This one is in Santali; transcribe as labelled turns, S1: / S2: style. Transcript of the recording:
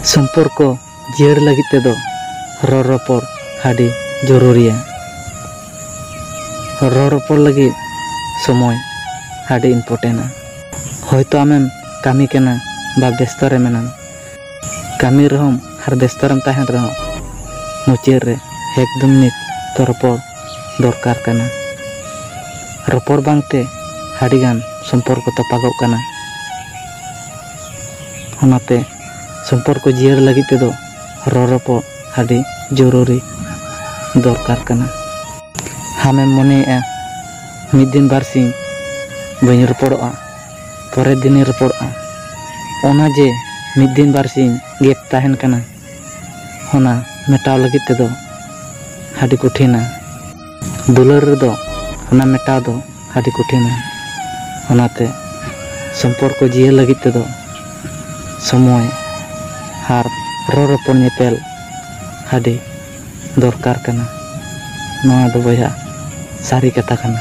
S1: सम्पर्क जियाड़ लगित तेदो रड़ रपड़ आदि जरूरिया। रड़ रपड़ लगी समय आदि इम्पोर्टेंट। हयतो आमेम कामी केना बा व्यस्त रे मेना कामी रहम हर व्यस्त रेम ताहेन रहो मुचाद रे 1-2 मिनिट तो रपड़ दरकार कना। रपड़ बांगते आदि गान सम्पर्क तपागोग कना। ओनाते सम्पर्क जियाड़ लगित तेदो रड़ रपड़ आदि जरूरी दरकार कना। हामेम मनेया मिद दिन बारसिंग बइन रपड़ोआ परे दिन रपड़ोआ ओना जे मिद दिन बारसिंग गेप ताहेन कना ओना मेटाव लगित तेदो आदि कठिना। दुलार रेदो ओना मेटाव दो आदि कठिना। ओनाते सम्पर्क जियाड़ लगित तेदो समय हार रड़ रपड़ नेपेल आदि दरकार कना। नोआ दो बया सारी कथा कना।